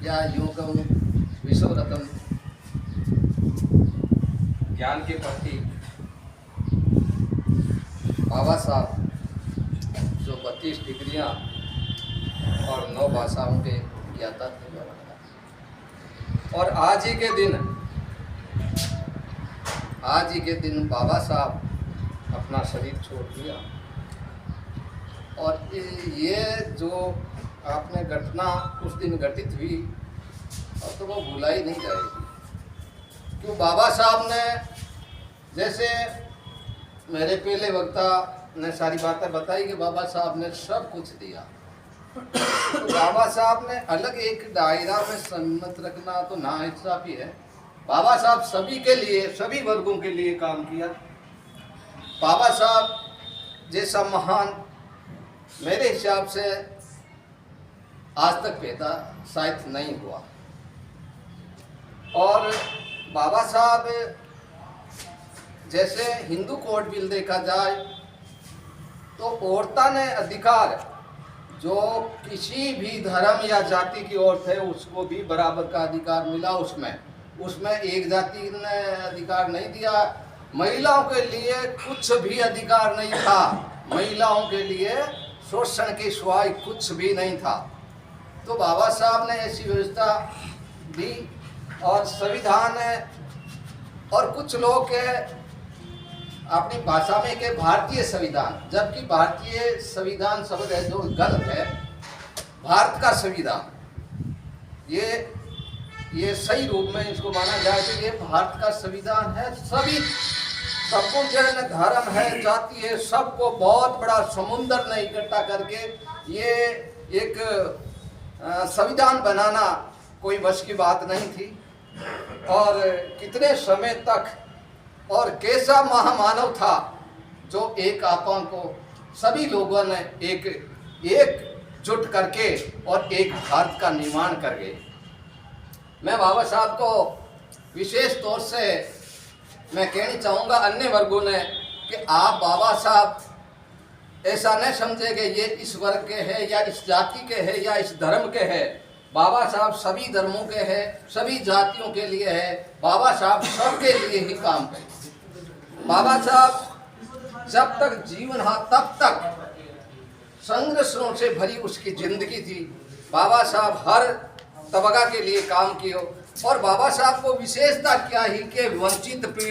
या योगम विश्वरतन ज्ञान के प्रति बाबा साहब जो 32 डिग्रियां और 9 भाषाओं के ज्ञाता थे और आज ही के दिन बाबा साहब अपना शरीर छोड़ दिया। और ये जो आपने घटना उस दिन घटित हुई और तो वो भुलाई नहीं जाएगी। क्यों बाबा साहब ने, जैसे मेरे पहले वक्ता ने सारी बातें बताई कि बाबा साहब ने सब कुछ दिया, तो बाबा साहब ने अलग एक दायरा में सम्मत रखना तो नाइंसाफी है। बाबा साहब सभी के लिए, सभी वर्गों के लिए काम किया। बाबा साहब जैसा महान मेरे हिसाब से आज तक पैदा शायद नहीं हुआ। और बाबा साहब जैसे हिंदू कोड बिल देखा जाए तो औरतां ने अधिकार, जो किसी भी धर्म या जाति की औरत है उसको भी बराबर का अधिकार मिला। उसमें एक जाति ने अधिकार नहीं दिया। महिलाओं के लिए कुछ भी अधिकार नहीं था। महिलाओं के लिए शोषण के सिवाय कुछ भी नहीं था। तो बाबा साहब ने ऐसी व्यवस्था दी। और संविधान और कुछ लोग के अपनी भाषा में के भारतीय संविधान, जबकि भारतीय संविधान शब्द है जो गलत है। भारत का संविधान ये सही रूप में इसको माना जाए तो ये भारत का संविधान है। सभी सबको जन धर्म है, जाति है, सबको बहुत बड़ा समुंदर ने इकट्ठा करके ये एक संविधान बनाना कोई बस की बात नहीं थी। और कितने समय तक और कैसा महामानव था जो एक आपन को सभी लोगों ने एकजुट करके और एक भारत का निर्माण कर गए। मैं बाबा साहब को विशेष तौर से मैं कहना चाहूँगा अन्य वर्गों ने कि आप बाबा साहब ऐसा न समझे कि ये इस वर्ग के हैं या इस जाति के हैं या इस धर्म के हैं। बाबा साहब सभी धर्मों के हैं, सभी जातियों के लिए है। बाबा साहब सबके लिए ही काम करें। बाबा साहब जब तक जीवन था तब तक संघर्षों से भरी उसकी जिंदगी थी। बाबा साहब हर तबका के लिए काम किए। और बाबा साहब को विशेषता क्या ही कि वंचित पीढ़ी